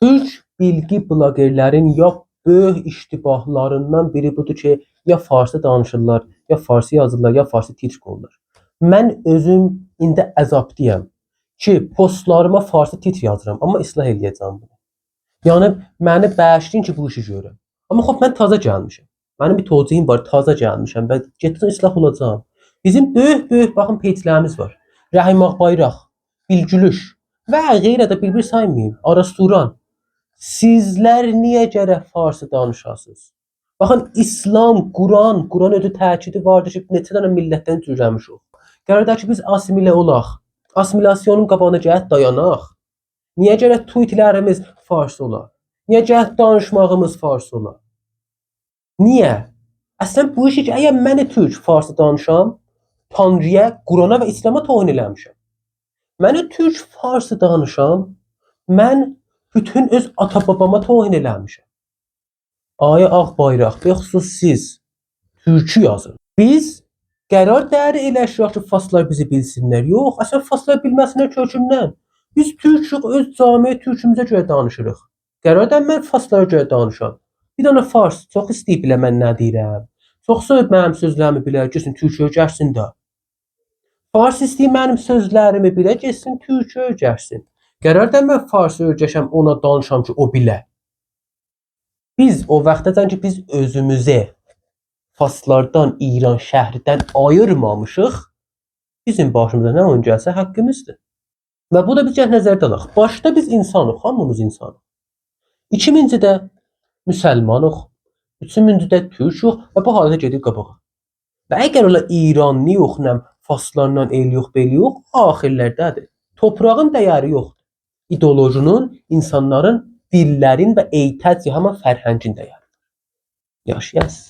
Türk bilgi blogerlerin ya böyük iştibahlarından biri budur ki, ya farsı danışırlar, ya farsı yazırlar, ya farsı titr qoyurlar. Mən özüm indi əzabdıyam ki, postlarıma farsı titr yazıram, amma islah eləyəcəm bunu. Yəni məni bağışlayın ki, bu işi görürəm. Amma xop mən taza gəlmişəm. Mənim bir toziyim var, taza gəlmişəm və getdim islah olacağam. Bizim böyük baxın peyçlərimiz var. Rəhim Ağbayraq, Bilgülüş və qeyrə də bir saymayım. Arasturan. Sizlər niyə gərək farsı danışasınız? Baxın, İslam, Quran özü təkidi vardır ki, neçə dənə millətdən cürləmişik. Gərək ki, biz asimilə olaq. Asimilasyonun qabağına gərək dayanaq. Niyə gərək tweetlərimiz fars ola? Niyə gərək danışmağımız fars ola? Niyə? Əslən bu işi ki, əgər mən türk farsı danışam, Tanrıya, Qurana və İslama tohin eləmişəm. Mən türk farsı danışam, mən bütün öz ata-babama tohin eləmişəm. Ay Ağbayraq, bexüsus siz türkü yazın. Biz qərar dəri eləşirik ki, farslar bizi bilsinlər. Yox, əslən farslar bilməsinlər kökündən. Biz türkük, öz cami türkümüzə görə danışırıq. Qərar dəri mən farslara görə danışam. Bir dənə fars çox istəyib bilə mən nə deyirəm. Çox sevib mənim sözlərimi bilə, getsin türkü öyrəşsin də. Fars istəyir mənim sözlərimi bilə, getsin türkü öyrəşsin. Qərar da mən farsı öyrəşəm, ona danışam ki, o bilə. Biz o vaxtacan ki, biz özümüzü farslardan, İran şəhridən ayırmamışıq, bizim başımıza nə oyun gəlsə haqqımızdır. Və bu da biz nəzərdə alaq. Başda biz insanıq, hamımız insanıq. 2000-də müsəlmanıq, 3000-də türkük və bu halda gedir qabağa. Və əgər ola İranlı yox, nəm farslarla el yox, bel yox, axirlərdədir. Toprağın dəyəri yoxdur. İdeolojinin, insanların, dillərin və eytəc yaman fərhəngin dəyəri. Yaşayasın.